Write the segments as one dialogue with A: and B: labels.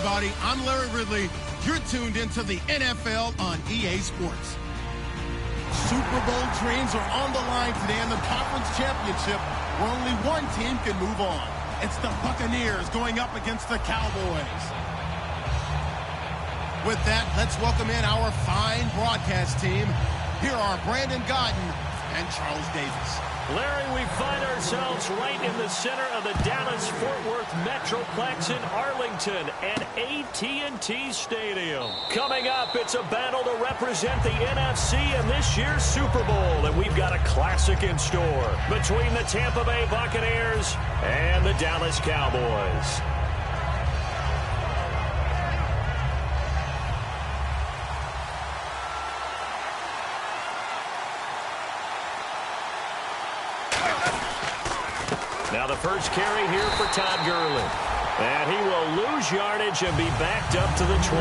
A: everybody. I'm Larry Ridley. You're tuned into the NFL on EA Sports. Super Bowl dreams are on the line today in the conference championship where only one team can move on. It's the Buccaneers going up against the Cowboys. With that, let's welcome in our fine broadcast team. Here are Brandon Gaudin and Charles Davis.
B: Larry, we find ourselves right in the center of the Dallas-Fort Worth Metroplex in Arlington and AT&T Stadium. Coming up, it's a battle to represent the NFC in this year's Super Bowl, and we've got a classic in store between the Tampa Bay Buccaneers and the Dallas Cowboys. Now the first carry here for Todd Gurley. And he will lose yardage and be backed up to the 24.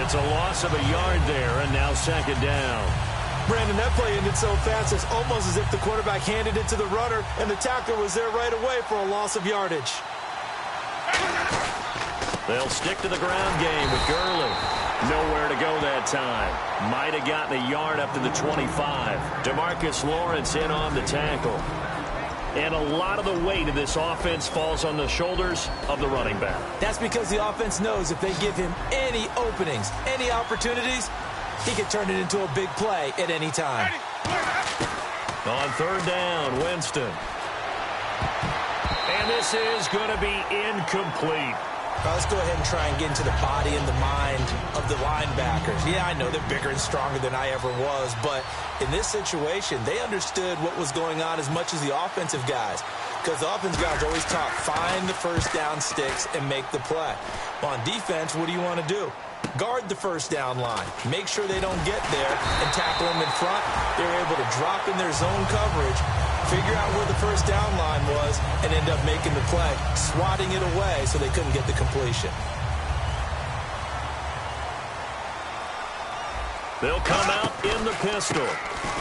B: It's a loss of a yard there, and now second down.
C: Brandon, that play ended so fast, it's almost as if the quarterback handed it to the runner, and the tackler was there right away for a loss of yardage.
B: They'll stick to the ground game with Gurley. Nowhere to go that time. Might have gotten a yard up to the 25. DeMarcus Lawrence in on the tackle. And a lot of the weight of this offense falls on the shoulders of the running back.
C: That's because the offense knows if they give him any openings, any opportunities, he can turn it into a big play at any time.
B: On third down, Winston. And this is going to be incomplete.
C: Let's go ahead and try and get into the body and the mind of the linebackers. Yeah, I know they're bigger and stronger than I ever was, but in this situation, they understood what was going on as much as the offensive guys, because the offensive guys always taught, find the first down sticks and make the play. On defense, what do you want to do? Guard the first down line. Make sure they don't get there and tackle them in front. They're able to drop in their zone coverage, figure out where the first down line was, and end up making the play, swatting it away so they couldn't get the completion.
B: They'll come out in the pistol.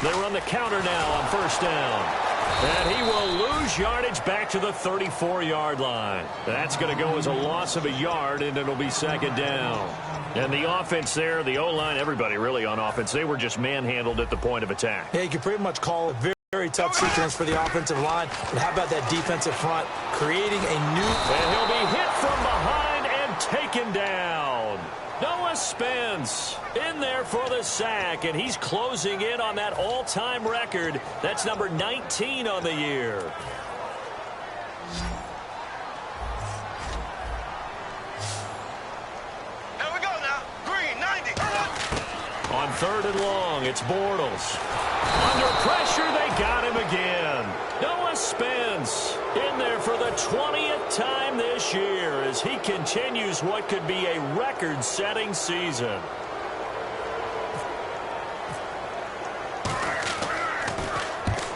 B: They run the counter now on first down. And he will lose yardage back to the 34-yard line. That's going to go as a loss of a yard, and it'll be second down. And the offense there, the O-line, everybody really on offense, they were just manhandled at the point of attack.
C: Yeah, you can pretty much call it very tough sequence for the offensive line. But how about that defensive front creating a new...
B: And he'll be hit from behind and taken down. Noah Spence in there for the sack, and he's closing in on that all-time record. That's number 19 on the year.
D: Here we go now. Green, 90.
B: On third and long, it's Bortles. Under pressure, they got him again. Noah Spence in there for the 20th time this year as he continues what could be a record-setting season.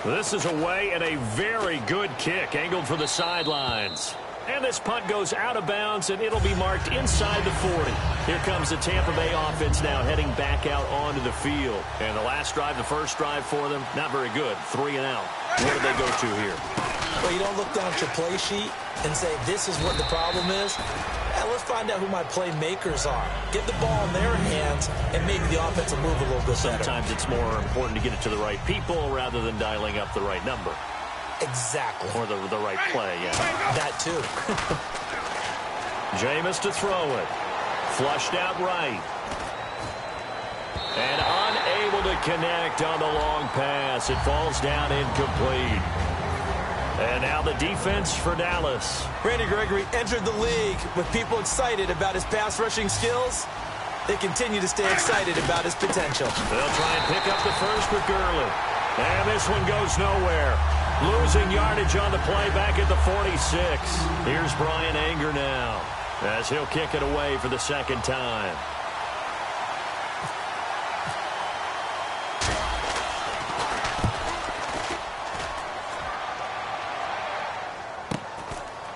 B: This is away and a very good kick angled for the sidelines. And this punt goes out of bounds, and it'll be marked inside the 40. Here comes the Tampa Bay offense now heading back out onto the field. And the last drive, the first drive for them, not very good. 3 and out. Where do they go to here?
C: Well, you don't look down at your play sheet and say, this is what the problem is. Let's find out who my playmakers are. Get the ball in their hands, and maybe the offense will move a little bit better.
B: Sometimes it's more important to get it to the right people rather than dialing up the right number.
C: Exactly.
B: Or the right play, yeah.
C: That too.
B: Jameis to throw it. Flushed out right. And unable to connect on the long pass. It falls down incomplete. And now the defense for Dallas.
C: Randy Gregory entered the league with people excited about his pass rushing skills. They continue to stay excited about his potential.
B: They'll try and pick up the first with Gurley. And this one goes nowhere. Losing yardage on the play back at the 46. Here's Brian Anger now as he'll kick it away for the second time.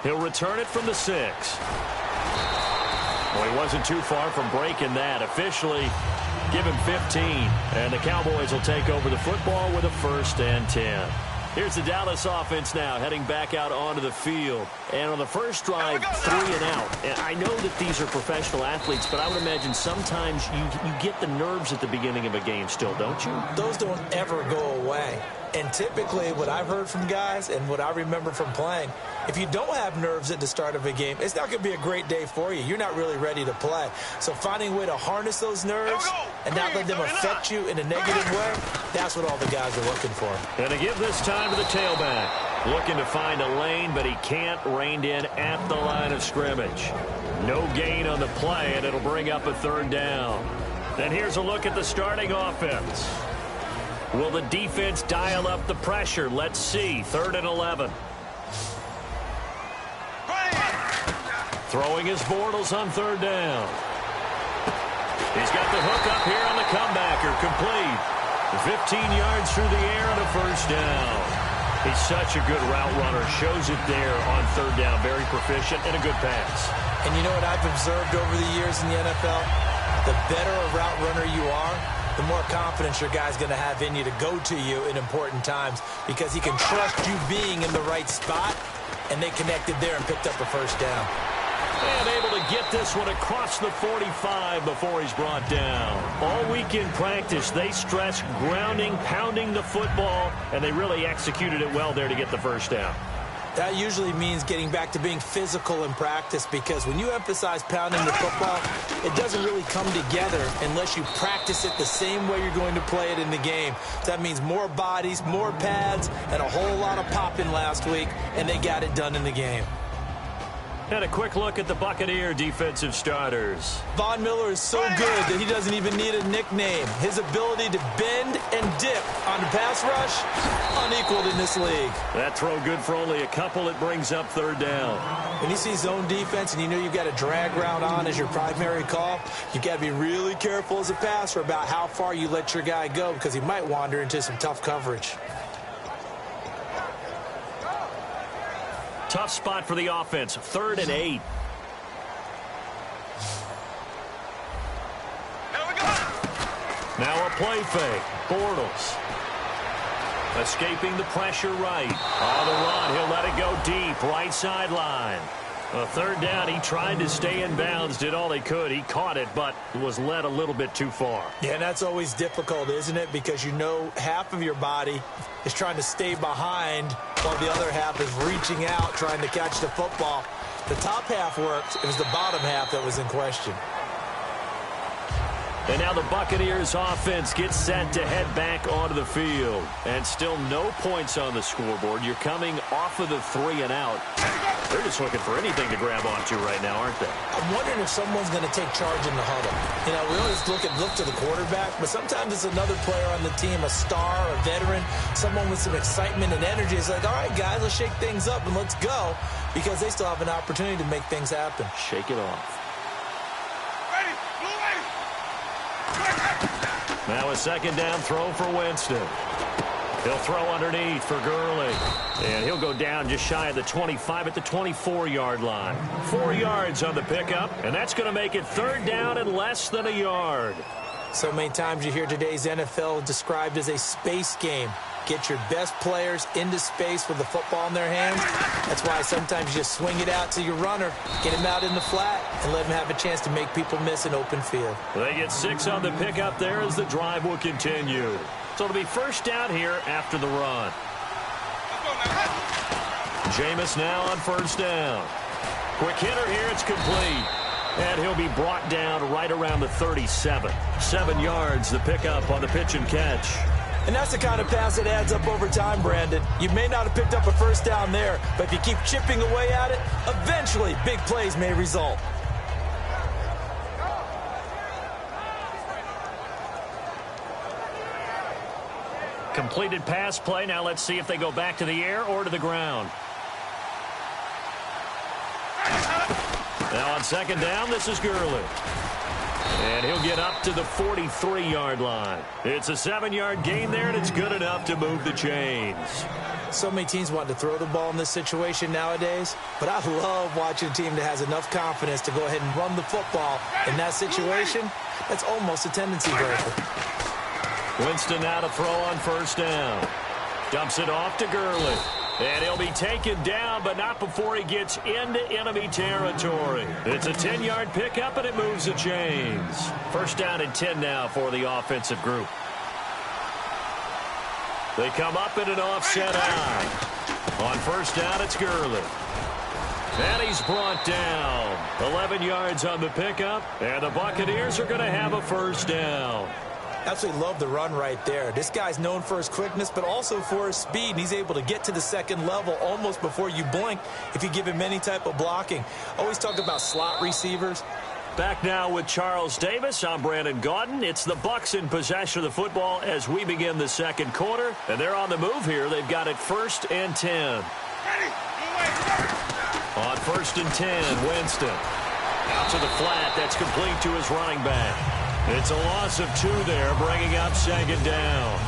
B: He'll return it from the 6. Well, he wasn't too far from breaking that. Officially, give him 15. And the Cowboys will take over the football with a 1st and 10. Here's the Dallas offense now heading back out onto the field. And on the first drive, 3 and out. And I know that these are professional athletes, but I would imagine sometimes you get the nerves at the beginning of a game still, don't you?
C: Those don't ever go away. And typically what I've heard from guys and what I remember from playing, if you don't have nerves at the start of a game, it's not going to be a great day for you. You're not really ready to play. So finding a way to harness those nerves and not let them affect you in a negative way, that's what all the guys are looking for.
B: And to give this time to the tailback. Looking to find a lane, but he can't. Reined in at the line of scrimmage. No gain on the play, and it'll bring up a 3rd down. And here's a look at the starting offense. Will the defense dial up the pressure? Let's see. 3rd and 11. Throwing his Bortles on 3rd down. He's got the hook up here on the comebacker. Complete. 15 yards through the air and a 1st down. He's such a good route runner. Shows it there on 3rd down. Very proficient and a good pass.
C: And you know what I've observed over the years in the NFL? The better a route runner you are, the more confidence your guy's going to have in you to go to you in important times because he can trust you being in the right spot, and they connected there and picked up a 1st down.
B: And able to get this one across the 45 before he's brought down. All week in practice, they stress grounding, pounding the football, and they really executed it well there to get the 1st down.
C: That usually means getting back to being physical in practice because when you emphasize pounding the football, it doesn't really come together unless you practice it the same way you're going to play it in the game. So that means more bodies, more pads, and a whole lot of popping last week, and they got it done in the game.
B: And a quick look at the Buccaneer defensive starters.
C: Von Miller is so good that he doesn't even need a nickname. His ability to bend and dip on the pass rush, unequaled in this league.
B: That throw good for only a couple. It brings up 3rd down.
C: When you see zone defense and you know you've got a drag route on as your primary call, you've got to be really careful as a passer about how far you let your guy go because he might wander into some tough coverage.
B: Tough spot for the offense. 3rd and 8. Now a play fake. Bortles. Escaping the pressure right. On the run, he'll let it go deep. Right sideline. A 3rd down, he tried to stay in bounds, did all he could. He caught it, but was led a little bit too far.
C: Yeah, and that's always difficult, isn't it? Because you know half of your body is trying to stay behind while the other half is reaching out, trying to catch the football. The top half worked. It was the bottom half that was in question.
B: And now the Buccaneers offense gets set to head back onto the field. And still no points on the scoreboard. You're coming off of the 3 and out. They're just looking for anything to grab onto right now, aren't they?
C: I'm wondering if someone's going to take charge in the huddle. You know, we always look to the quarterback, but sometimes it's another player on the team, a star, a veteran, someone with some excitement and energy. It's like, all right, guys, let's shake things up and let's go, because they still have an opportunity to make things happen.
B: Shake it off. Now a 2nd down throw for Winston. He'll throw underneath for Gurley. And he'll go down just shy of the 25 at the 24-yard line. 4 yards on the pickup, and that's going to make it 3rd down and less than a yard.
C: So many times you hear today's NFL described as a space game. Get your best players into space with the football in their hands. That's why sometimes you just swing it out to your runner, get him out in the flat, and let him have a chance to make people miss an open field.
B: They get 6 on the pickup there as the drive will continue. So it'll be 1st down here after the run. Jameis now on 1st down. Quick hitter here, it's complete. And he'll be brought down right around the 37. 7 yards, the pickup on the pitch and catch.
C: And that's the kind of pass that adds up over time, Brandon. You may not have picked up a 1st down there, but if you keep chipping away at it, eventually big plays may result.
B: Completed pass play. Now let's see if they go back to the air or to the ground. Now on 2nd down, this is Gurley. And he'll get up to the 43-yard line. It's a 7-yard gain there, and it's good enough to move the chains.
C: So many teams want to throw the ball in this situation nowadays, but I love watching a team that has enough confidence to go ahead and run the football. In that situation, that's almost a tendency breaker.
B: Winston now to throw on 1st down. Dumps it off to Gurley. And he'll be taken down, but not before he gets into enemy territory. It's a 10-yard pickup, and it moves the chains. First down and 10 now for the offensive group. They come up in an offset out. On first down, it's Gurley. And he's brought down. 11 yards on the pickup, and the Buccaneers are going to have a first down.
C: Absolutely love the run right there. This guy's known for his quickness, but also for his speed. And he's able to get to the second level almost before you blink if you give him any type of blocking. Always talk about slot receivers.
B: Back now with Charles Davis. I'm Brandon Gaudin. It's the Bucs in possession of the football as we begin the second quarter. And they're on the move here. They've got it 1st and 10. On 1st and 10, Winston. Out to the flat. That's complete to his running back. It's a loss of 2 there, bringing up 2nd down.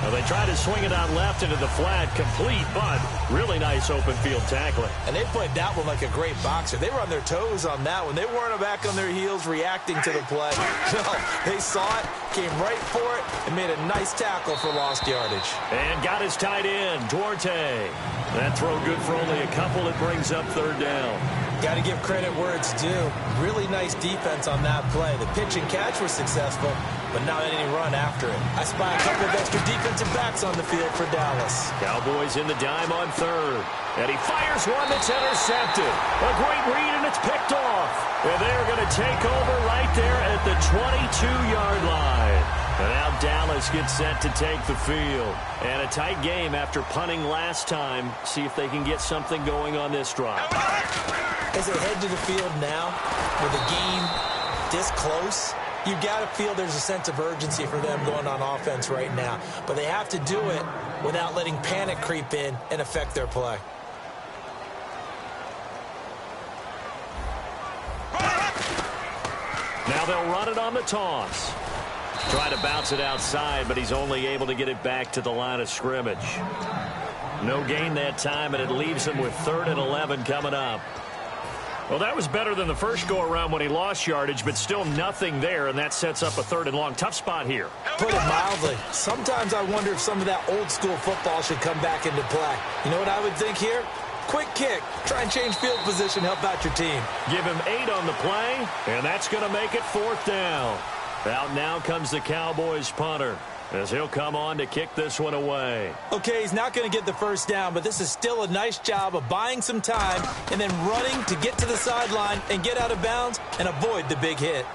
B: Now they try to swing it out left into the flat, complete, but really nice open field tackling.
C: And they played that one like a great boxer. They were on their toes on that one. They weren't back on their heels reacting to the play. No, they saw it, came right for it, and made a nice tackle for lost yardage.
B: And got his tight end, Duarte. That throw good for only a couple. It brings up 3rd down.
C: Got to give credit where it's due. Really nice defense on that play. The pitch and catch was successful, but not any run after it. I spy a couple of extra defensive backs on the field for Dallas.
B: Cowboys in the dime on 3rd. And he fires one that's intercepted. A great read, and it's picked off. And they're going to take over right there at the 22-yard line. And now Dallas gets set to take the field. And a tight game after punting last time. See if they can get something going on this drive.
C: As they head to the field now, with the game this close, you got to feel there's a sense of urgency for them going on offense right now. But they have to do it without letting panic creep in and affect their play.
B: Now they'll run it on the toss. Try to bounce it outside, but he's only able to get it back to the line of scrimmage. No gain that time, and it leaves him with 3rd and 11 coming up. Well, that was better than the first go-around when he lost yardage, but still nothing there, and that sets up a 3rd and long. Tough spot here.
C: Put it mildly. Sometimes I wonder if some of that old-school football should come back into play. You know what I would think here? Quick kick. Try and change field position, help out your team.
B: Give him 8 on the play, and that's going to make it 4th down. Out now comes the Cowboys punter, as he'll come on to kick this one away.
C: Okay, he's not going to get the first down, but this is still a nice job of buying some time and then running to get to the sideline and get out of bounds and avoid the big hit.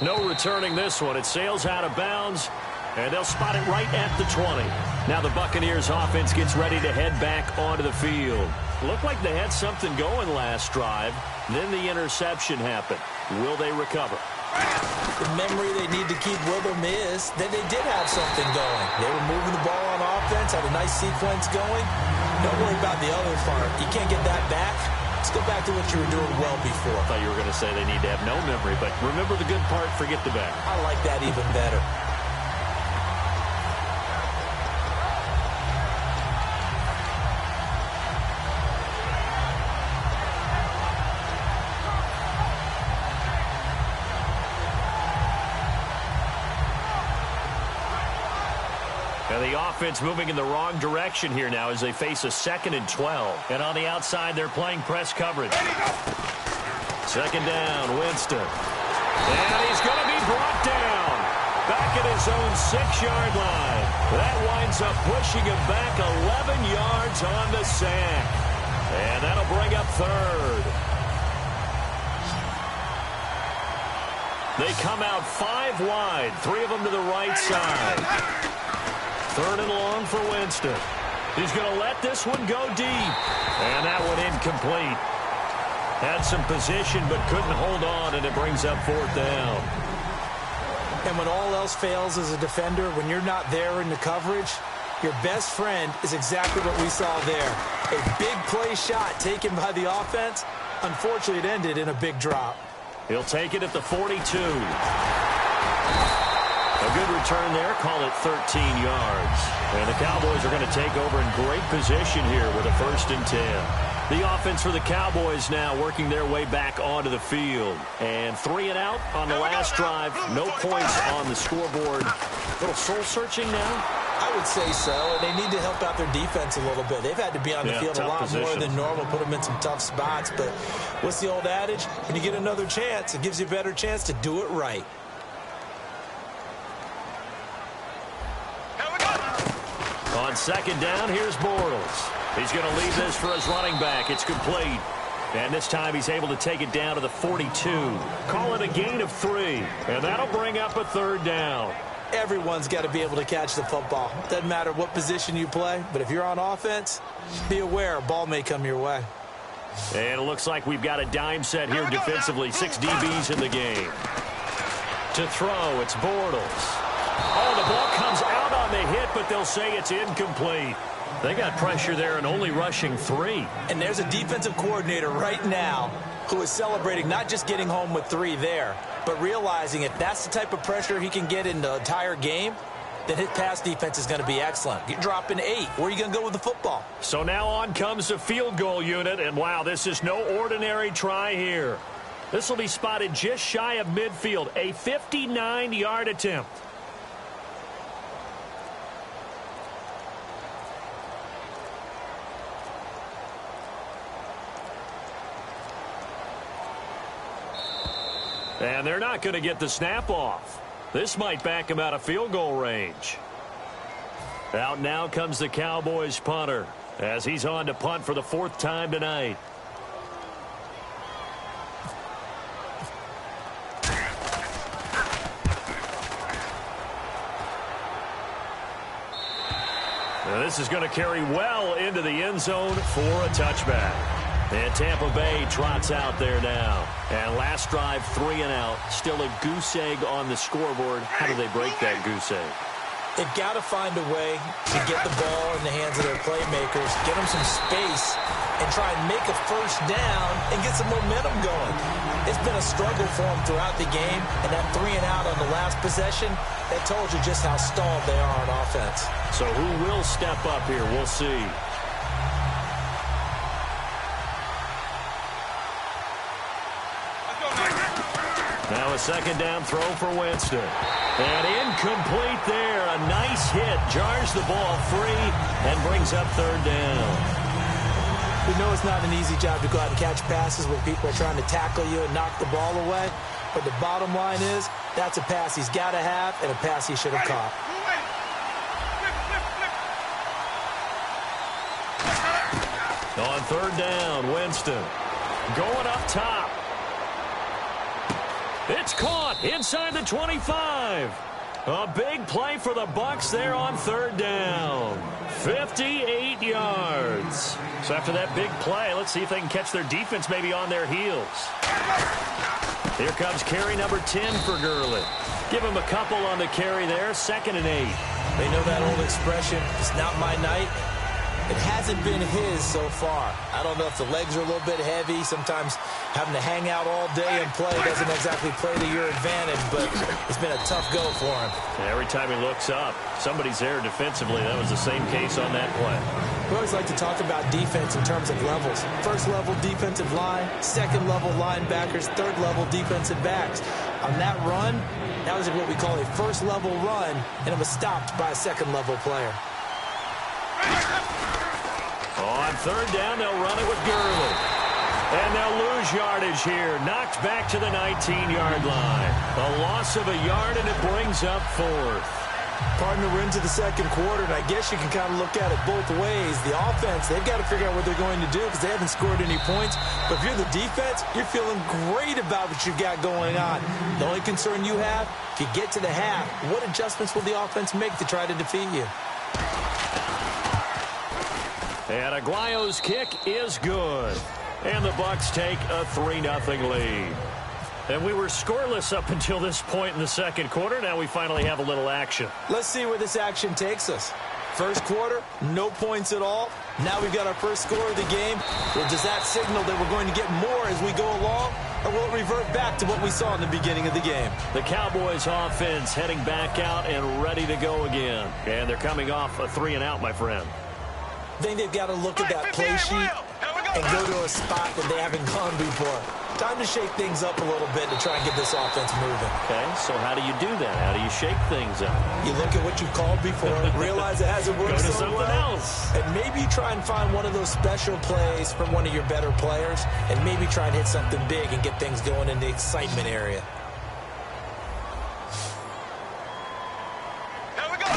B: No returning this one. It sails out of bounds, and they'll spot it right at the 20. Now the Buccaneers offense gets ready to head back onto the field. Looked like they had something going last drive. Then the interception happened. Will they recover?
C: The memory they need to keep with them is that they did have something going. They were moving the ball on offense, had a nice sequence going. Don't worry about the other part. You can't get that back. Let's go back to what you were doing well before.
B: I thought you were going to say they need to have no memory, but remember the good part, forget the bad.
C: I like that even better.
B: And the offense moving in the wrong direction here now as they face a 2nd and 12. And on the outside, they're playing press coverage. 2nd down, Winston. And he's going to be brought down. Back at his own 6-yard line. That winds up pushing him back 11 yards on the sack. And that'll bring up 3rd. They come out 5 wide, 3 of them to the right side. 3rd and long for Winston. He's going to let this one go deep. And that one incomplete. Had some position but couldn't hold on, and it brings up 4th down.
C: And when all else fails as a defender, when you're not there in the coverage, your best friend is exactly what we saw there. A big play shot taken by the offense. Unfortunately, it ended in a big drop.
B: He'll take it at the 42. A good return there. Call it 13 yards. And the Cowboys are going to take over in great position here with a 1st and 10. The offense for the Cowboys now working their way back onto the field. And 3 and out on the last drive. No points on the scoreboard. A little soul-searching now.
C: I would say so, and they need to help out their defense a little bit. They've had to be on the field a lot more than normal, put them in some tough spots. But what's the old adage? When you get another chance, it gives you a better chance to do it right.
B: On second down, here's Bortles. He's going to leave this for his running back. It's complete. And this time he's able to take it down to the 42. Call it a gain of 3. And that'll bring up a third down.
C: Everyone's got to be able to catch the football. Doesn't matter what position you play, but if you're on offense, be aware a ball may come your way.
B: And it looks like we've got a dime set here defensively. 6 DBs in the game. To throw, it's Bortles. Oh, the ball comes out on the hit, but they'll say it's incomplete. They got pressure there and only rushing 3.
C: And there's a defensive coordinator right now who is celebrating not just getting home with 3 there, but realizing if that's the type of pressure he can get in the entire game, then his pass defense is going to be excellent. You're dropping 8. Where are you going to go with the football?
B: So now on comes the field goal unit, and wow, this is no ordinary try here. This will be spotted just shy of midfield, a 59-yard attempt. And they're not going to get the snap off. This might back him out of field goal range. Out now comes the Cowboys punter as he's on to punt for the 4th time tonight. Now this is going to carry well into the end zone for a touchback. And Tampa Bay trots out there now. And last drive, 3 and out. Still a goose egg on the scoreboard. How do they break that goose egg?
C: They've got to find a way to get the ball in the hands of their playmakers, get them some space, and try and make a first down and get some momentum going. It's been a struggle for them throughout the game, and that 3 and out on the last possession, that told you just how stalled they are on offense.
B: So who will step up here? We'll see. Now a second down throw for Winston. And incomplete there. A nice hit. Jars the ball free and brings up 3rd down.
C: We know it's not an easy job to go out and catch passes when people are trying to tackle you and knock the ball away. But the bottom line is that's a pass he's got to have and a pass he should have caught.
B: On 3rd down, Winston going up top. It's caught inside the 25. A big play for the Bucs there on 3rd down. 58 yards. So after that big play, let's see if they can catch their defense maybe on their heels. Here comes carry number 10 for Gurley. Give him a couple on the carry there. 2nd and 8.
C: They know that old expression, it's not my night. It hasn't been his so far. I don't know if the legs are a little bit heavy. Sometimes having to hang out all day and play doesn't exactly play to your advantage, but it's been a tough go for him.
B: Every time he looks up, somebody's there defensively. That was the same case on that play.
C: We always like to talk about defense in terms of levels. 1st level defensive line, 2nd level linebackers, 3rd level defensive backs. On that run, that was what we call a 1st level run, and it was stopped by a 2nd level player.
B: On 3rd down, they'll run it with Gurley. And they'll lose yardage here. Knocked back to the 19-yard line. A loss of a yard, and it brings up 4th.
C: Partner, we're into the 2nd quarter, and I guess you can kind of look at it both ways. The offense, they've got to figure out what they're going to do because they haven't scored any points. But if you're the defense, you're feeling great about what you've got going on. The only concern you have, if you get to the half, what adjustments will the offense make to try to defeat you?
B: And Aguayo's kick is good. And the Bucs take a 3-0 lead. And we were scoreless up until this point in the 2nd quarter. Now we finally have a little action.
C: Let's see where this action takes us. 1st quarter, no points at all. Now we've got our first score of the game. Well, does that signal that we're going to get more as we go along? Or will it revert back to what we saw in the beginning of the game?
B: The Cowboys offense heading back out and ready to go again. And they're coming off a 3 and out, my friend.
C: I think they've got to look at that play sheet and go to a spot that they haven't gone before. Time to shake things up a little bit to try and get this offense moving.
B: Okay, so how do you do that? How do you shake things up?
C: You look at what you've called before, realize it hasn't worked
B: Go to
C: so
B: something
C: well,
B: else.
C: and maybe try and find one of those special plays from one of your better players, and maybe try and hit something big and get things going in the excitement area.
D: Here we go.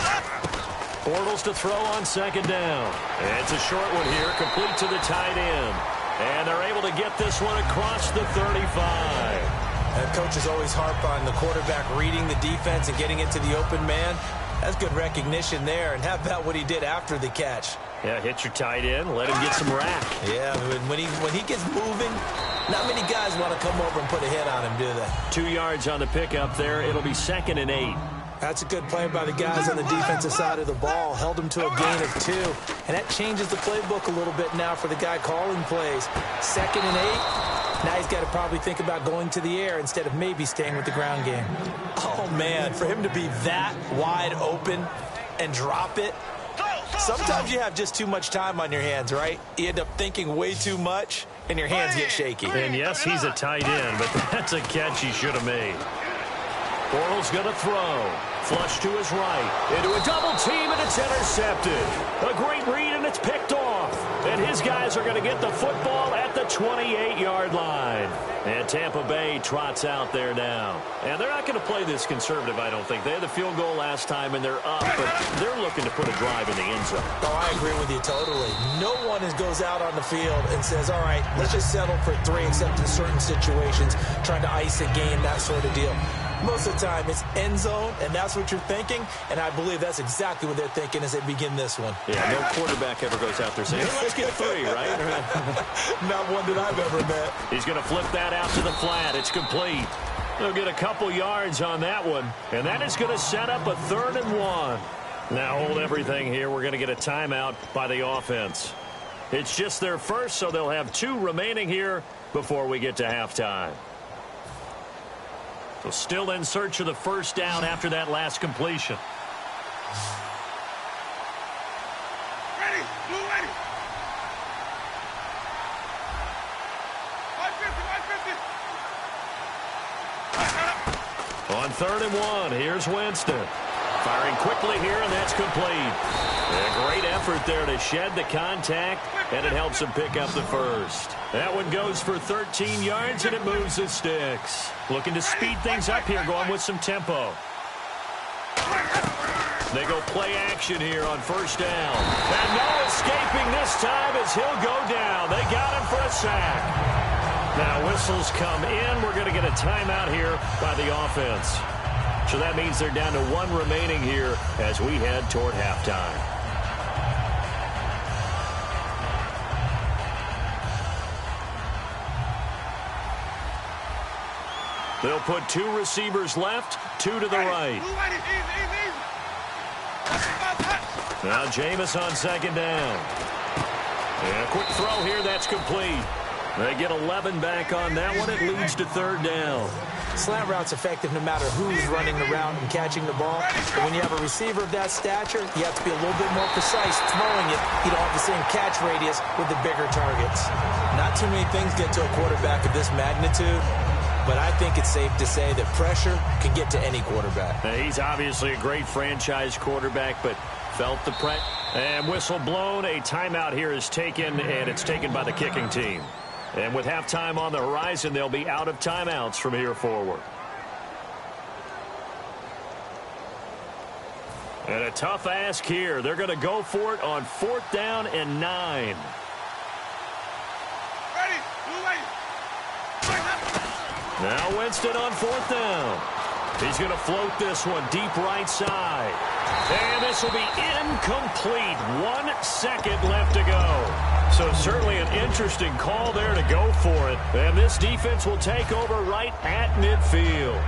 B: Bortles to throw on second down. It's a short one here, complete to the tight end. And they're able to get this one across the 35.
C: And coaches always harp on the quarterback reading the defense and getting into the open man. That's good recognition there. And how about what he did after the catch?
B: Yeah, hit your tight end, let him get some rack.
C: Yeah, when he gets moving, not many guys want to come over and put a hit on him, do they?
B: 2 yards on the pickup there. It'll be 2nd and 8.
C: That's a good play by the guys on the defensive side of the ball. Held him to a gain of 2. And that changes the playbook a little bit now for the guy calling plays. 2nd and 8. Now he's got to probably think about going to the air instead of maybe staying with the ground game. Oh, man, for him to be that wide open and drop it. Sometimes you have just too much time on your hands, right? You end up thinking way too much, and your hands get shaky.
B: And yes, he's a tight end, but that's a catch he should have made. Bortles going to throw. Flush to his right. Into a double team, and it's intercepted. A great read, and it's picked off. And his guys are going to get the football at the 28-yard line. And Tampa Bay trots out there now. And they're not going to play this conservative, I don't think. They had the field goal last time, and they're up, but they're looking to put a drive in the end zone.
C: Oh, I agree with you totally. No one goes out on the field and says, all right, let's just settle for 3, except in certain situations, trying to ice a game, that sort of deal. Most of the time, it's end zone, and that's what you're thinking, and I believe that's exactly what they're thinking as they begin this one.
B: Yeah, no quarterback ever goes out there saying, hey, let's get 3, right?
C: Not one that I've ever met.
B: He's going to flip that out to the flat. It's complete. They'll get a couple yards on that one, and that is going to set up a 3rd and 1. Now hold everything here. We're going to get a timeout by the offense. It's just their first, so they'll have 2 remaining here before we get to halftime. So still in search of the first down after that last completion.
D: Ready. Blue ready. 550.
B: On 3rd and 1, here's Winston. Firing quickly here, and that's complete. A great effort there to shed the contact, and it helps him pick up the first. That one goes for 13 yards, and it moves the sticks. Looking to speed things up here, going with some tempo. They go play action here on first down. And no escaping this time as he'll go down. They got him for a sack. Now whistles come in. We're going to get a timeout here by the offense. So that means they're down to 1 remaining here as we head toward halftime. They'll put 2 receivers left, 2 to the right. Now Jameis on second down. And a quick throw here, that's complete. They get 11 back on that one. It leads to 3rd down.
C: Slant route's effective no matter who's running the route and catching the ball. But when you have a receiver of that stature, you have to be a little bit more precise throwing it. You don't have the same catch radius with the bigger targets. Not too many things get to a quarterback of this magnitude, but I think it's safe to say that pressure can get to any quarterback.
B: Now, he's obviously a great franchise quarterback, but felt the pressure. And whistle blown. A timeout here is taken, and it's taken by the kicking team. And with halftime on the horizon, they'll be out of timeouts from here forward. And a tough ask here. They're going to go for it on 4th down and 9.
D: Ready. Blue ready.
B: Now Winston on 4th down. He's going to float this one deep right side. And this will be incomplete. 1 second left to go. So certainly an interesting call there to go for it. And this defense will take over right at midfield.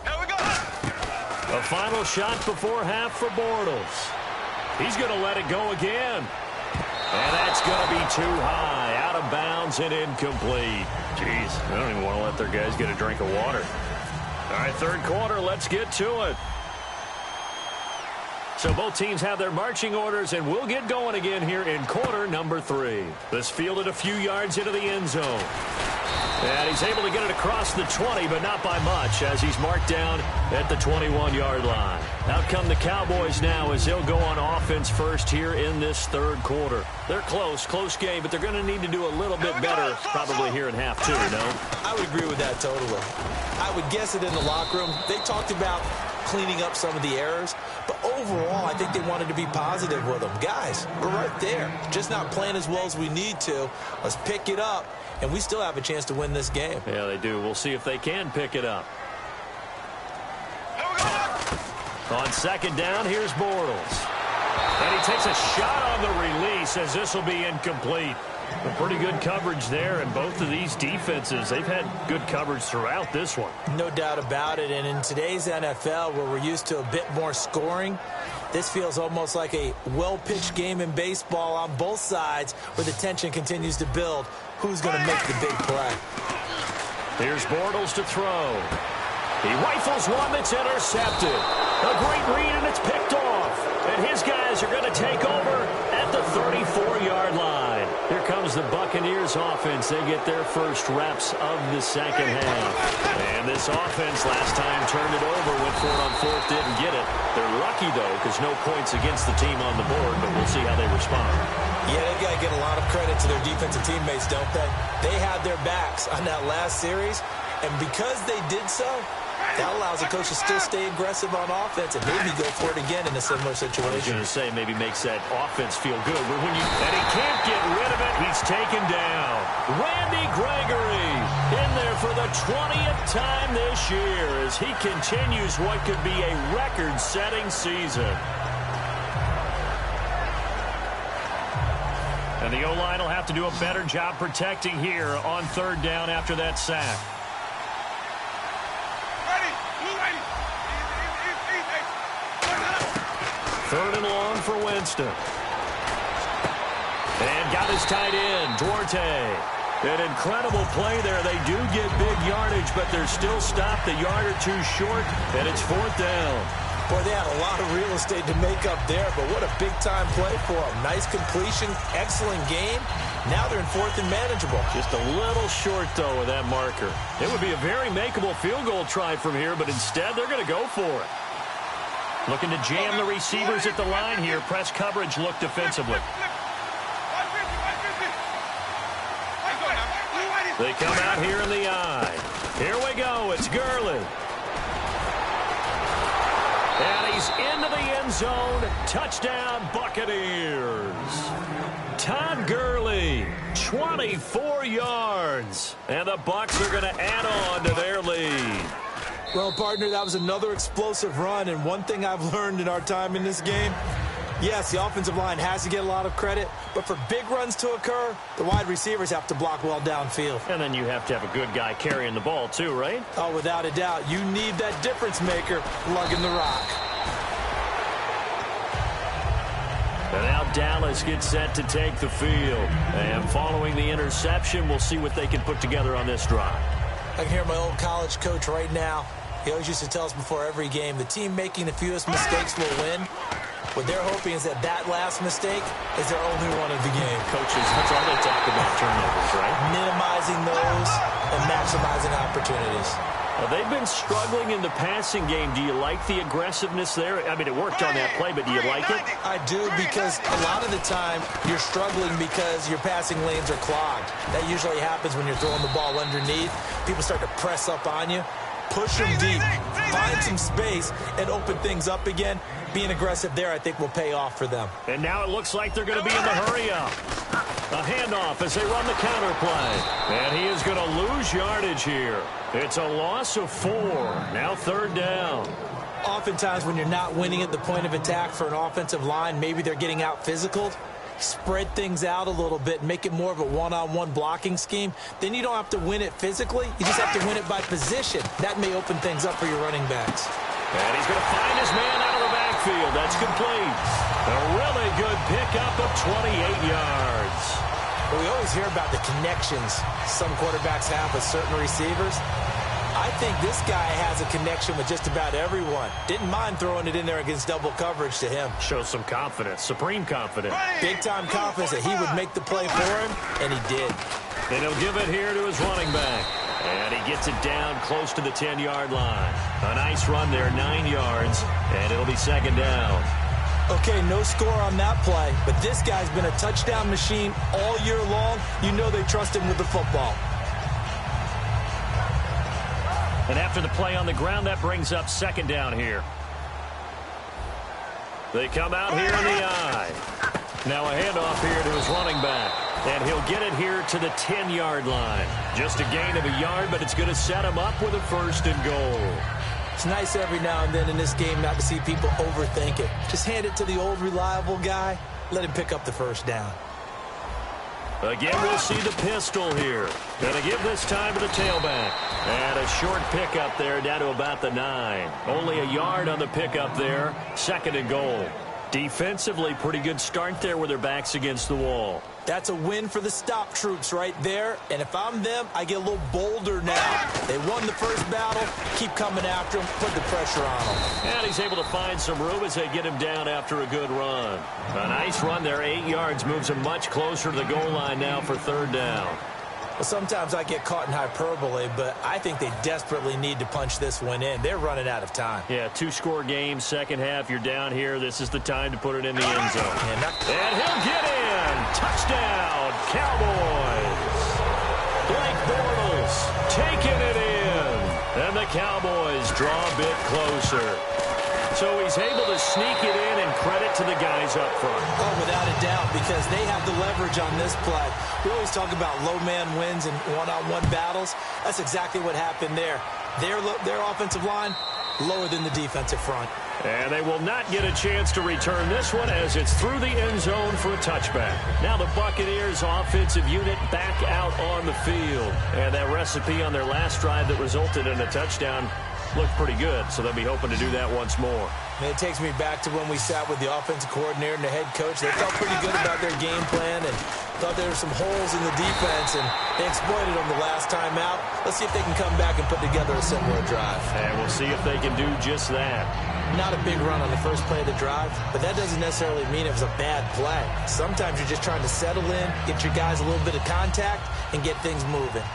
D: Here we go.
B: A final shot before half for Bortles. He's going to let it go again. And that's going to be too high. Out of bounds and incomplete. Jeez, I don't even want to let their guys get a drink of water. All right, 3rd quarter, let's get to it. So both teams have their marching orders, and we'll get going again here in quarter number 3. This fielded a few yards into the end zone. And he's able to get it across the 20, but not by much, as he's marked down at the 21-yard line. Out come the Cowboys now as they'll go on offense first here in this third quarter. They're close game, but they're going to need to do a little bit better probably here in half 2, no?
C: I would agree with that totally. I would guess it in the locker room. They talked about cleaning up some of the errors, but overall, I think they wanted to be positive with them. Guys, we're right there. Just not playing as well as we need to. Let's pick it up, and we still have a chance to win this game.
B: Yeah, they do. We'll see if they can pick it up. On second down, here's Bortles. And he takes a shot on the release as this will be incomplete. A pretty good coverage there, and both of these defenses, they've had good coverage throughout this one.
C: No doubt about it, and in today's NFL, where we're used to a bit more scoring, this feels almost like a well-pitched game in baseball on both sides where the tension continues to build. Who's going to make the big play?
B: Here's Bortles to throw. He rifles one that's intercepted. A great read, and it's picked off. And his guys are going to take over at the 34-yard line. Here comes the Buccaneers offense. They get their first reps of the second half. And this offense last time turned it over, went for it on fourth, didn't get it. They're lucky, though, because no points against the team on the board, but we'll see how they respond.
C: Yeah, they got to get a lot of credit to their defensive teammates, don't they? They had their backs on that last series, and because they did so, that allows the coach to still stay aggressive on offense and maybe go for it again in a similar situation.
B: I was going to say maybe makes that offense feel good. But when and he can't get rid of it, he's taken down. Randy Gregory in there for the 20th time this year as he continues what could be a record-setting season. And the O-line will have to do a better job protecting here on third down after that sack. Third and long for Winston. And got his tight end, Duarte. An incredible play there. They do get big yardage, but they're still stopped a yard or two short, and it's fourth down.
C: Boy, they had a lot of real estate to make up there, but what a big-time play for them. Nice completion, excellent game. Now they're in fourth and manageable.
B: Just a little short, though, with that marker. It would be a very makeable field goal try from here, but instead they're going to go for it. Looking to jam the receivers at the line here. Press coverage look defensively. They come out here in the eye. Here we go. It's Gurley. And he's into the end zone. Touchdown, Buccaneers. Todd Gurley, 24 yards. And the Bucs are going to add on to their lead.
C: Well, partner, that was another explosive run, and one thing I've learned in our time in this game, yes, the offensive line has to get a lot of credit, but for big runs to occur, the wide receivers have to block well downfield.
B: And then you have to have a good guy carrying the ball too, right?
C: Oh, without a doubt. You need that difference maker lugging the rock.
B: And now Dallas gets set to take the field. And following the interception, we'll see what they can put together on this drive.
C: I can hear my old college coach right now. He always used to tell us before every game, the team making the fewest mistakes will win. What they're hoping is that last mistake is their only one of the game.
B: Coaches, that's all they talk about, turnovers, right?
C: Minimizing those and maximizing opportunities.
B: They've been struggling in the passing game. Do you like the aggressiveness there? I mean, it worked on that play, but do you like it?
C: I do, because a lot of the time you're struggling because your passing lanes are clogged. That usually happens when you're throwing the ball underneath. People start to press up on you. Push them deep. Find some space and open things up again. Being aggressive there, I think, will pay off for them.
B: And now it looks like they're going to be in the hurry-up. A handoff as they run the counter play. And he is going to lose yardage here. It's a loss of 4. Now third down.
C: Oftentimes when you're not winning at the point of attack for an offensive line, maybe they're getting out physical. Spread things out a little bit, make it more of a one-on-one blocking scheme. Then you don't have to win it physically. You just have to win it by position. That may open things up for your running backs.
B: And he's going to find his man out of the backfield. That's complete. A really good pickup of 28 yards.
C: But we always hear about the connections some quarterbacks have with certain receivers. I I think this guy has a connection with just about everyone. Didn't mind throwing it in there against double coverage to him.
B: Shows some confidence, supreme confidence.
C: Big-time confidence that he would make the play for him, and he did.
B: And he'll give it here to his running back. And he gets it down close to the 10-yard line. A nice run there, 9 yards, and it'll be second down.
C: Okay, no score on that play, but this guy's been a touchdown machine all year long. You know they trust him with the football.
B: And after the play on the ground, that brings up second down here. They come out here in the eye. Now a handoff here to his running back. And he'll get it here to the 10-yard line. Just a gain of a yard, but it's going to set him up with a 1st and goal.
C: It's nice every now and then in this game not to see people overthink it. Just hand it to the old reliable guy. Let him pick up the 1st down.
B: Again, we'll see the pistol here. Going to give this time to the tailback. And a short pickup there down to about the 9. Only a yard on the pickup there. 2nd and goal. Defensively, pretty good start there with their backs against the wall.
C: That's a win for the stop troops right there. And if I'm them, I get a little bolder now. They won the first battle. Keep coming after them. Put the pressure on them.
B: And he's able to find some room as they get him down after a good run. A nice run there, 8 yards, moves him much closer to the goal line now for 3rd down.
C: Well, sometimes I get caught in hyperbole, but I think they desperately need to punch this one in. They're running out of time.
B: Yeah, 2-score game, second half, you're down here. This is the time to put it in the end zone. And he'll get in. Touchdown, Cowboys. Blake Bortles taking it in. And the Cowboys draw a bit closer. So he's able to sneak it in, and credit to the guys up front.
C: Oh, without a doubt, because they have the leverage on this play. We always talk about low man wins in one-on-one battles. That's exactly what happened there. Their offensive line, lower than the defensive front.
B: And they will not get a chance to return this one as it's through the end zone for a touchback. Now the Buccaneers offensive unit back out on the field. And that recipe on their last drive that resulted in a touchdown looked pretty good, so they'll be hoping to do that once more.
C: And it takes me back to when we sat with the offensive coordinator and the head coach. They felt pretty good about their game plan and thought there were some holes in the defense, and they exploited them the last time out. Let's see if they can come back and put together a similar drive.
B: And we'll see if they can do just that.
C: Not a big run on the first play of the drive, but that doesn't necessarily mean it was a bad play. Sometimes you're just trying to settle in, get your guys a little bit of contact, and get things moving.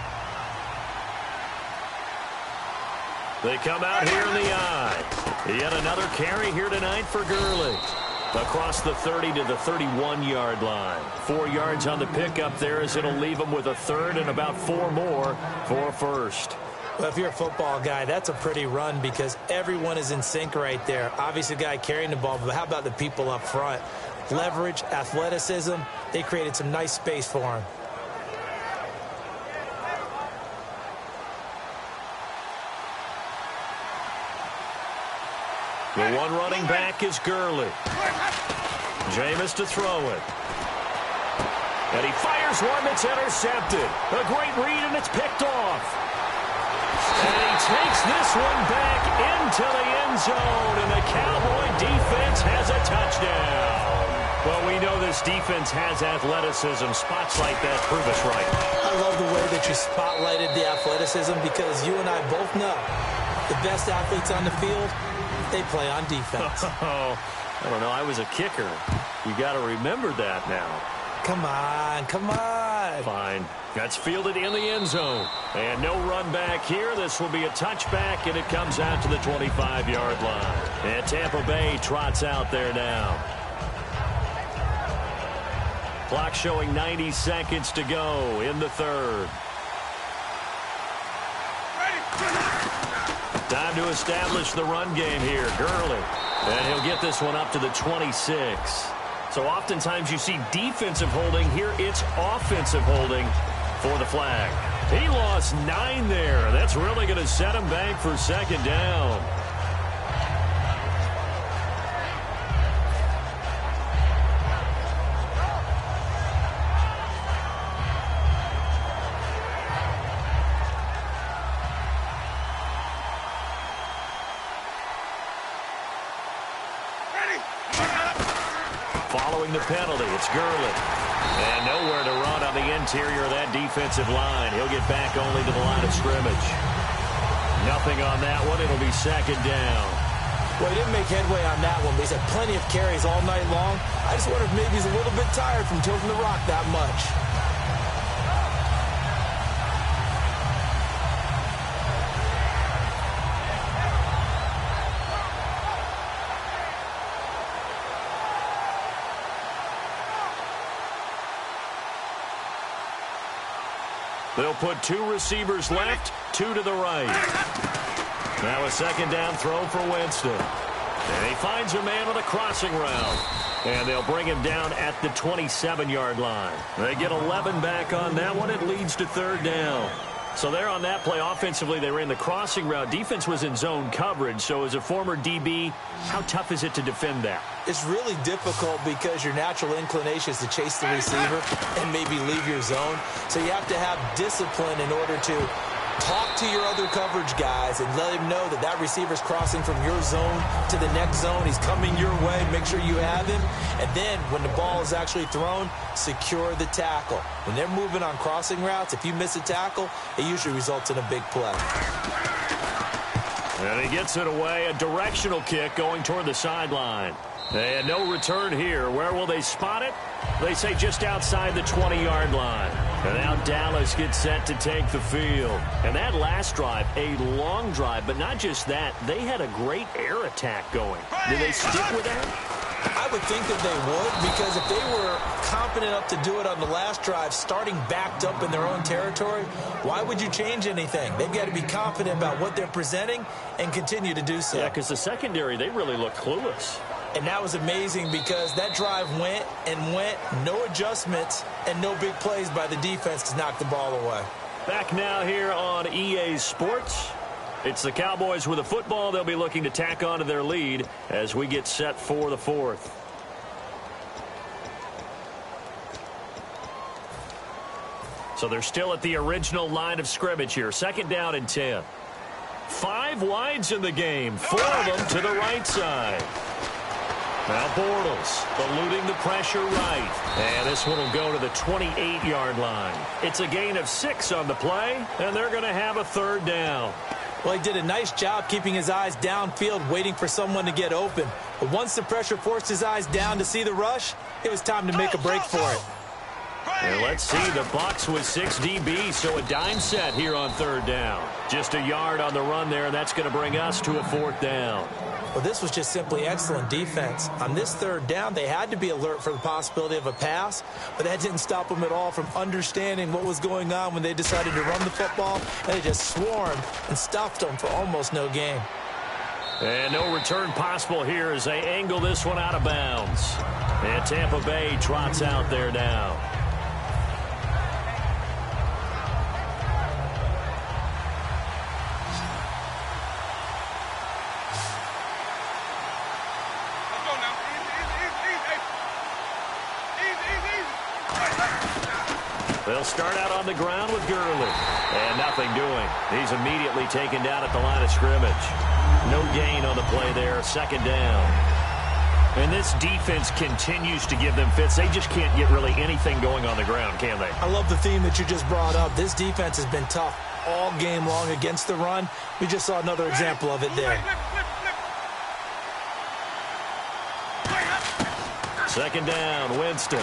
B: They come out here in the eye. Yet another carry here tonight for Gurley. Across the 30 to the 31-yard line. 4 yards on the pickup there as it'll leave him with a 3rd and about 4 more for a 1st.
C: Well, if you're a football guy, that's a pretty run because everyone is in sync right there. Obviously, the guy carrying the ball, but how about the people up front? Leverage, athleticism, they created some nice space for him.
B: The one running back is Gurley. Jameis to throw it. And he fires one that's intercepted. A great read, and it's picked off. And he takes this one back into the end zone, and the Cowboy defense has a touchdown. Well, we know this defense has athleticism. Spots like that prove us right.
C: I love the way that you spotlighted the athleticism because you and I both know the best athletes on the field, they play on defense.
B: Oh, I don't know. I was a kicker. You got to remember that now.
C: Come on, come on.
B: Fine. That's fielded in the end zone. And no run back here. This will be a touchback, and it comes out to the 25-yard line. And Tampa Bay trots out there now. Clock showing 90 seconds to go in the 3rd. Time to establish the run game here. Gurley. And he'll get this one up to the 26. So oftentimes you see defensive holding. Here it's offensive holding for the flag. He lost 9 there. That's really going to set him back for 2nd down. Following the penalty, it's Gurley. And nowhere to run on the interior of that defensive line. He'll get back only to the line of scrimmage. Nothing on that one. It'll be second down.
C: Well, he didn't make headway on that one, but he's had plenty of carries all night long. I just wonder if maybe he's a little bit tired from tilting the rock that much.
B: They'll put 2 receivers left, 2 to the right. Now a second down throw for Winston. And he finds a man on the crossing route. And they'll bring him down at the 27-yard line. They get 11 back on that one. It leads to third down. So there on that play, offensively, they ran the crossing route. Defense was in zone coverage. So as a former DB, how tough is it to defend that?
C: It's really difficult because your natural inclination is to chase the receiver and maybe leave your zone. So you have to have discipline in order to talk to your other coverage guys and let him know that that receiver's crossing from your zone to the next zone. He's coming your way. Make sure you have him. And then when the ball is actually thrown, secure the tackle. When they're moving on crossing routes, if you miss a tackle, it usually results in a big play.
B: And he gets it away. A directional kick going toward the sideline. And no return here. Where will they spot it? They say just outside the 20-yard line. And now Dallas gets set to take the field. And that last drive, a long drive, but not just that. They had a great air attack going. Did they stick with that?
C: I would think that they would, because if they were confident enough to do it on the last drive, starting backed up in their own territory, why would you change anything? They've got to be confident about what they're presenting and continue to do so.
B: Yeah, because the secondary, they really look clueless.
C: And that was amazing because that drive went and went, no adjustments, and no big plays by the defense to knock the ball away.
B: Back now here on EA Sports. It's the Cowboys with a football. They'll be looking to tack on to their lead as we get set for the fourth. So they're still at the original line of scrimmage here. Second down and 10. 5 wides in the game. 4 of them to the right side. Now Bortles eluding the pressure right. And this one will go to the 28-yard line. It's a gain of 6 on the play, and they're going to have a third down.
C: Well, he did a nice job keeping his eyes downfield, waiting for someone to get open. But once the pressure forced his eyes down to see the rush, it was time to make a break for it.
B: And let's see, the Bucs with 6 DBs, so a dime set here on third down. Just a yard on the run there, and that's going to bring us to a fourth down.
C: Well, this was just simply excellent defense. On this third down, they had to be alert for the possibility of a pass, but that didn't stop them at all from understanding what was going on when they decided to run the football, and they just swarmed and stuffed them for almost no gain.
B: And no return possible here as they angle this one out of bounds. And Tampa Bay trots out there now. They'll start out on the ground with Gurley. And nothing doing. He's immediately taken down at the line of scrimmage. No gain on the play there. Second down. And this defense continues to give them fits. They just can't get really anything going on the ground, can they?
C: I love the theme that you just brought up. This defense has been tough all game long against the run. We just saw another example of it there.
B: Second down, Winston.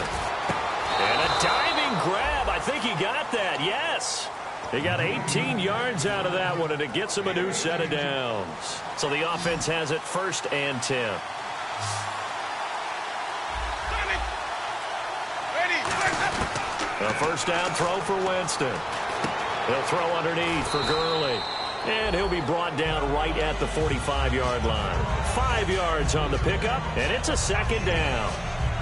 B: And a diving grab. I think he got that, yes. He got 18 yards out of that one, and it gets him a new set of downs. So the offense has it 1st and 10. A first down throw for Winston. He'll throw underneath for Gurley. And he'll be brought down right at the 45-yard line. 5 yards on the pickup, and it's a second down.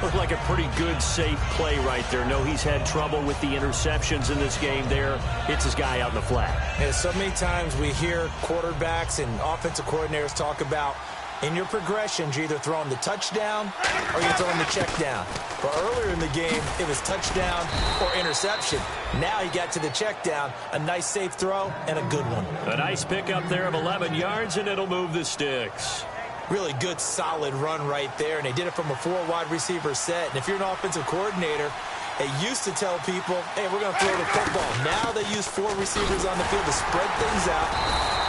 B: Looked like a pretty good, safe play right there. No, he's had trouble with the interceptions in this game there. Hits his guy out in the flat.
C: Yeah, so many times we hear quarterbacks and offensive coordinators talk about in your progressions, you're either throwing the touchdown or you're throwing the check down. But earlier in the game, it was touchdown or interception. Now he got to the check down, a nice safe throw, and a good one.
B: A nice pickup there of 11 yards, and it'll move the sticks.
C: Really good, solid run right there, and they did it from a 4 wide receiver set. And if you're an offensive coordinator, They used to tell people, hey, we're going to throw the football. Now they use 4 receivers on the field to spread things out,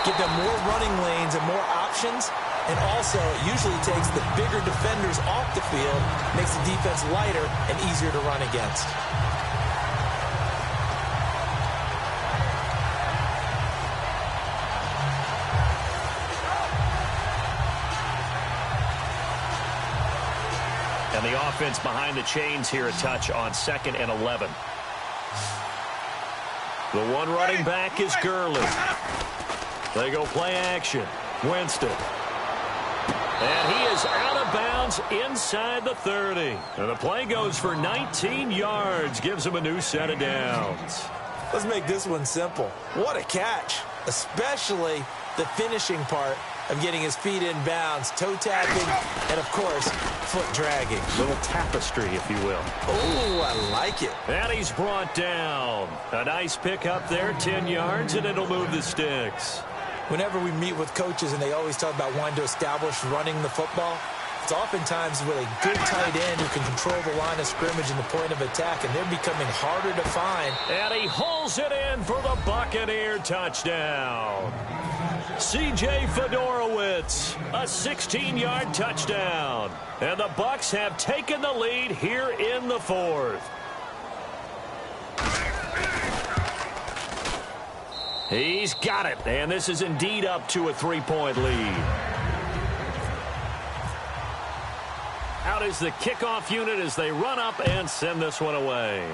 C: give them more running lanes and more options, and also it usually takes the bigger defenders off the field, makes the defense lighter and easier to run against.
B: And the offense behind the chains here, a touch on 2nd and 11. The one running back is Gurley. They go play action. Winston. And he is out of bounds inside the 30. And the play goes for 19 yards. Gives him a new set of downs.
C: Let's make this one simple. What a catch, especially the finishing part of getting his feet in bounds, toe tapping, and, of course, foot dragging.
B: Little tapestry, if you will.
C: Oh, I like it.
B: And he's brought down. A nice pick up there, 10 yards, and it'll move the sticks.
C: Whenever we meet with coaches and they always talk about wanting to establish running the football, it's oftentimes with a good tight end who can control the line of scrimmage and the point of attack, and they're becoming harder to find.
B: And he hauls it in for the Buccaneer touchdown. C.J. Fedorowicz, a 16-yard touchdown. And the Bucs have taken the lead here in the 4th. He's got it, and this is indeed up to a 3-point lead. Out is the kickoff unit as they run up and send this one away.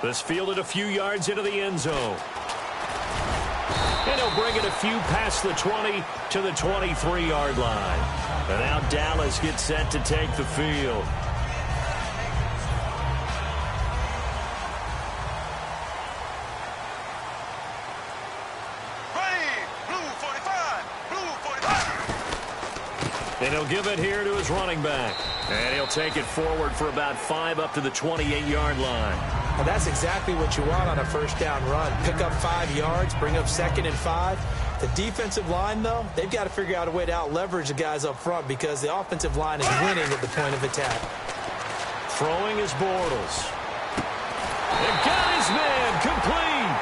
B: This fielded a few yards into the end zone. And he'll bring it a few past the 20 to the 23-yard line. And now Dallas gets set to take the field. And he'll give it here to his running back. And he'll take it forward for about 5 up to the 28-yard line.
C: Well, that's exactly what you want on a first down run. Pick up 5 yards, bring up 2nd and 5. The defensive line, though, they've got to figure out a way to out-leverage the guys up front because the offensive line is winning at the point of attack.
B: Throwing is Bortles. They've got his man complete.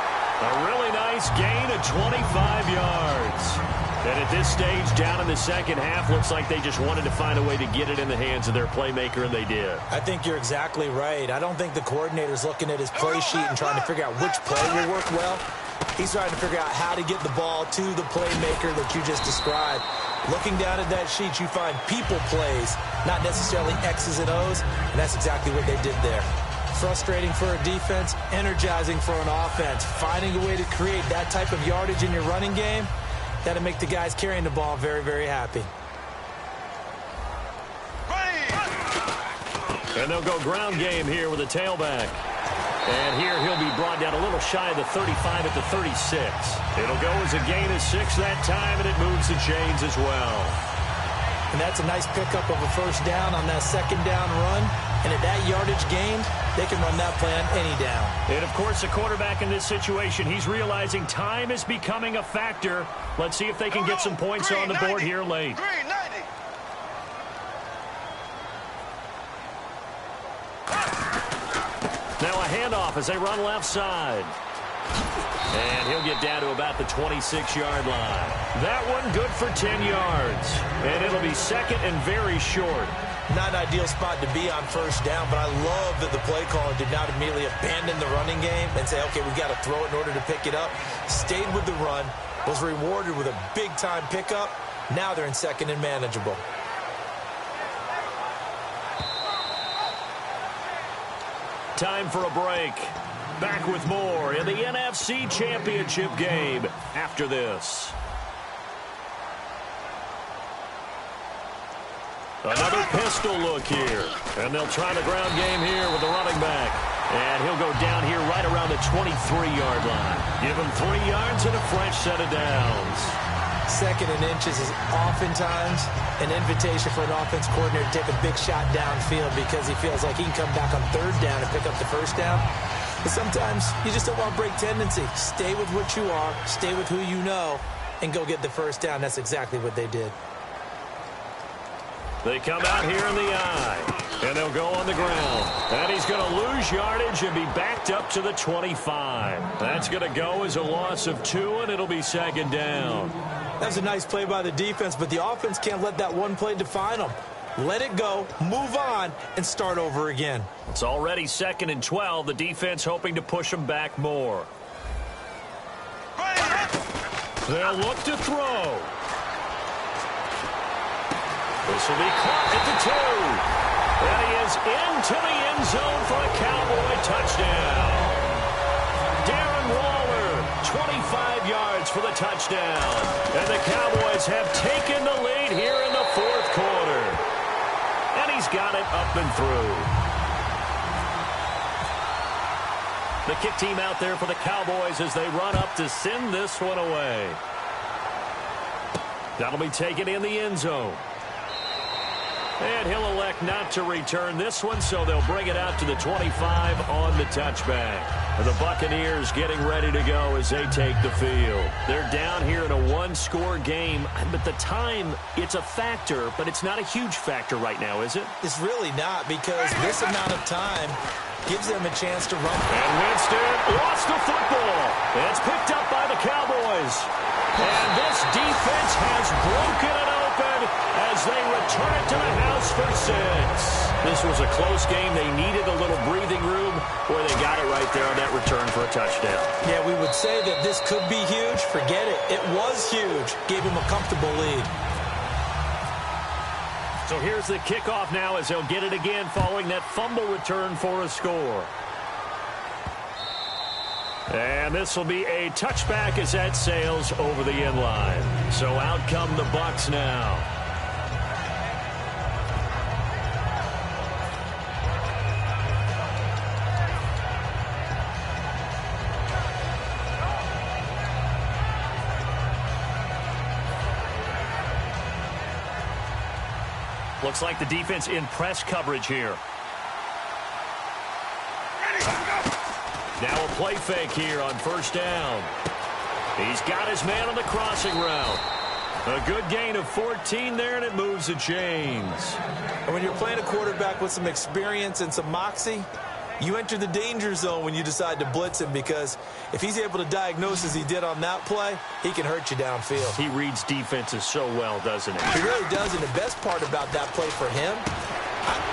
B: A really nice gain of 25 yards. And at this stage, down in the second half, looks like they just wanted to find a way to get it in the hands of their playmaker, and they did.
C: I think you're exactly right. I don't think the coordinator's looking at his play sheet and trying to figure out which play will work well. He's trying to figure out how to get the ball to the playmaker that you just described. Looking down at that sheet, you find people plays, not necessarily X's and O's, and that's exactly what they did there. Frustrating for a defense, energizing for an offense. Finding a way to create that type of yardage in your running game, that'll make the guys carrying the ball very, very happy.
B: And they'll go ground game here with a tailback. And here he'll be brought down a little shy of the 35 at the 36. It'll go as a gain of 6 that time, and it moves the chains as well.
C: And that's a nice pickup of a first down on that second down run. And at that yardage gained, they can run that play on any down.
B: And, of course, the quarterback in this situation, he's realizing time is becoming a factor. Let's see if they can get some points on the board here late. Now a handoff as they run left side. And he'll get down to about the 26-yard line. That one good for 10 yards. And it'll be second and very short.
C: Not an ideal spot to be on first down, but I love that the play caller did not immediately abandon the running game and say, okay, we've got to throw it in order to pick it up. Stayed with the run, was rewarded with a big-time pickup. Now they're in second and manageable.
B: Time for a break. Back with more in the NFC Championship game after this. Another pistol look here. And they'll try the ground game here with the running back. And he'll go down here right around the 23-yard line. Give him 3 yards and a fresh set of downs.
C: Second and inches is oftentimes an invitation for an offense coordinator to take a big shot downfield because he feels like he can come back on third down and pick up the first down. But sometimes you just don't want to break tendency. Stay with what you are, stay with who you know, and go get the first down. That's exactly what they did.
B: They come out here in the eye. And they'll go on the ground. And he's going to lose yardage and be backed up to the 25. That's going to go as a loss of 2, and it'll be second down.
C: That was a nice play by the defense, but the offense can't let that one play define them. Let it go, move on, and start over again.
B: It's already 2nd and 12. The defense hoping to push them back more. They'll look to throw. This will be caught at the 2. And he is into the end zone for a Cowboy touchdown. Darren Waller, 25 yards for the touchdown. And the Cowboys have taken the lead here in the 4th quarter. And he's got it up and through. The kick team out there for the Cowboys as they run up to send this one away. That'll be taken in the end zone. And he'll elect not to return this one, so they'll bring it out to the 25 on the touchback. And the Buccaneers getting ready to go as they take the field. They're down here in a 1-score game, but the time, it's a factor, but it's not a huge factor right now, is it?
C: It's really not, because this amount of time gives them a chance to run.
B: And Winston lost the football. It's picked up by the Cowboys. And this defense has broken it open as they return it to the house for 6. This was a close game. They needed a little breathing room. Boy, they got it right there on that return for a touchdown.
C: Yeah, we would say that this could be huge. Forget it. It was huge. Gave him a comfortable lead.
B: So here's the kickoff now as they'll get it again following that fumble return for a score. And this will be a touchback as that sails over the end line. So out come the Bucs now. Looks like the defense in press coverage here. Now a play fake here on 1st down. He's got his man on the crossing route. A good gain of 14 there, and it moves the chains.
C: And when you're playing a quarterback with some experience and some moxie, you enter the danger zone when you decide to blitz him, because if he's able to diagnose as he did on that play, he can hurt you downfield.
B: He reads defenses so well, doesn't he?
C: He really does, and the best part about that play for him.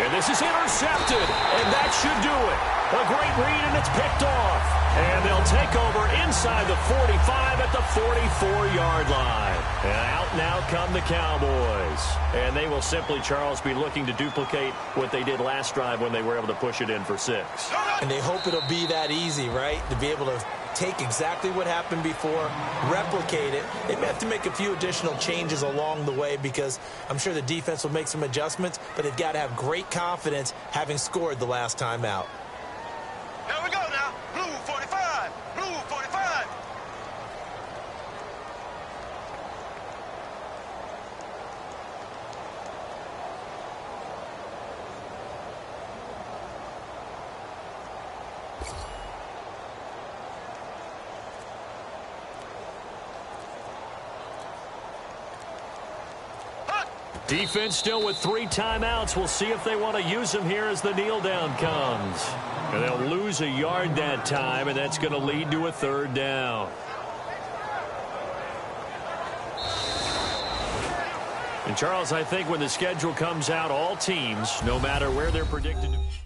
B: And this is intercepted, and that should do it. A great read, and it's picked off. And they'll take over inside the 45 at the 44-yard line. And out now come the Cowboys. And they will simply, Charles, be looking to duplicate what they did last drive when they were able to push it in for 6.
C: And they hope it'll be that easy, right? To be able to take exactly what happened before, replicate it. They may have to make a few additional changes along the way, because I'm sure the defense will make some adjustments, but they've got to have great confidence having scored the last time out.
D: Here we go now. Blue 45. Blue 45.
B: Defense still with 3 timeouts. We'll see if they want to use them here as the kneel down comes. And they'll lose a yard that time, and that's going to lead to a 3rd down. And Charles, I think when the schedule comes out, all teams, no matter where they're predicted to be.